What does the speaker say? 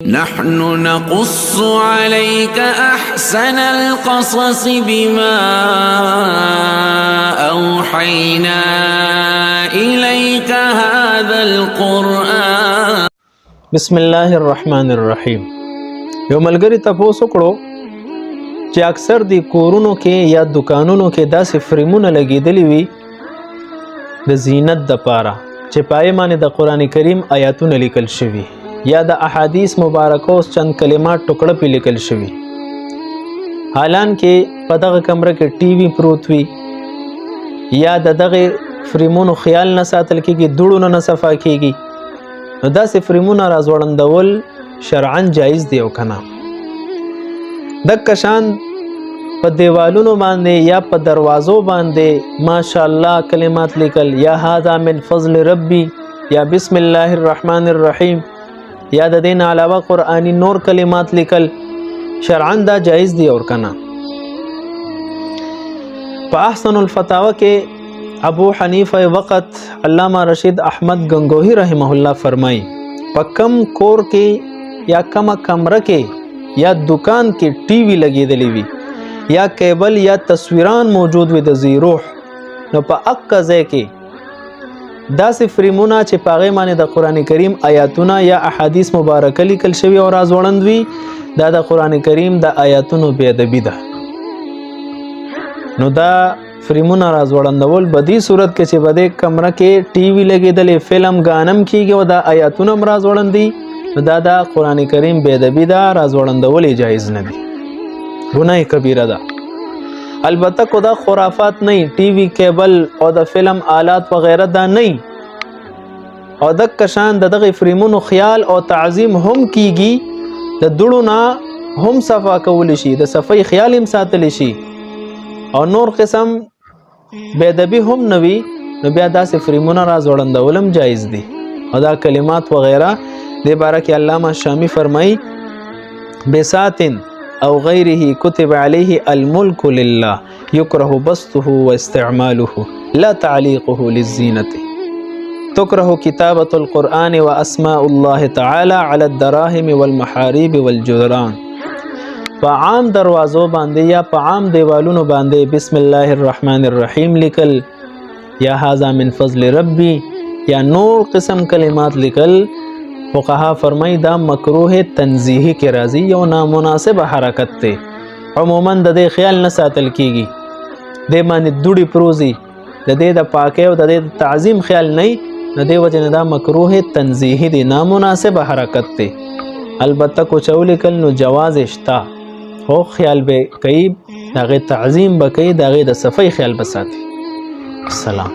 نحن نقص عليك أحسن القصص بما أوحينا إليك هذا القرآن. بسم الله الرحمن الرحیم. یو ملګری تاسو کړو چې اکثر دی کورونو کې یا دکانونو کې داسې فریمونه لګیدلی وي د زینت د پاره چې پای باندې د قران کریم آیاتونه لیکل شوي یا د احادیث مبارکو چند کلمات ټوکړه په لیکل شوي. حالان کې په دغه کمره کې ټي وي پروت وي یا دغه فریمونو خیال نه ساتل کېږي، دوړو نه صفا کېږي، نو داسې فریمونه راځوړندول شرعاً جایز دی او کنه. دک شان په دیوالونو باندې یا په دروازو باندې ماشاءالله کلمات لیکل یا هذا من فضل ربي یا بسم الله الرحمن الرحیم یا د دین علاوه قرآنی نور کلمات لیکل شرعاً دا جایز دی اور کنه. په احسن الفتاوی کې ابو حنیفه وقت علامہ رشید احمد گنگوہی رحمه الله فرمای په کم کور کې یا کم کمره کې یا دکان کې ټي وي لګیدلی وي یا کیبل یا تصویران موجود وي د زیروح، نو په اقا ځای کې داسې فریمونه چې پاغې باندې د قرآن کریم آیاتونه یا احادیث مبارکه لیکل شوي او راځوړند وي، دا د قرآن کریم د آیاتونو بې ادبي ده. نو دا فریمونه راځوړندول په دې صورت کې چې په دې کمره کې ټي وي لګېدلې، فلم ګانم کېږي او دا آیاتونه هم راځوړندي، نو دا د قرآن کریم بې ادبي ده، راځوړندول یې جایز نه دي، ګناه کبیره ده. البته کو دا خرافات نه، ټي وي کیبل او د فلم آلات وغیرہ دا نه، او د کشان دغه فریمونو خیال او تعظیم هم کیږي، د دوړو نه هم صفا کول شي، د صفای خیال هم ساتل شي او نور قسم بے ادبی هم نوي، نو بیا داسې فریمونه راځوړندولم جایز دي. او دا کلمات وغیرہ د باره کې علامه شامی فرمای بساتن او غیره کتب علیه الملک لله یکره بسطه واستعماله لا تعلیقه للزینة تکره کتابة القرآن واسماء الله تعالی علی الدراهم والمحاريب والجدران. په عام دروازو باندې یا په عام دیوالونو باندې بسم الله الرحمن الرحیم لیکل یا هذا من فضل ربی یا نور قسم کلمات لیکل، فقها فرمای دا مکروه تنزیهی کې راځي، یو نامناسب حرکت ته. عموما د دې خیال نه ساتل کیږي، د باندې دوړي پروزي، د دې د پاکي او د دې د تعظیم خیال نه، د دې وجه نه دا مکروه تنزیهی دی، نامناسب حرکت ته. البته کو چول کل نو جواز شتا، خو خیال به کوي، دغه تعظیم به کوي، دغه د صفای خیال به ساتي. السلام.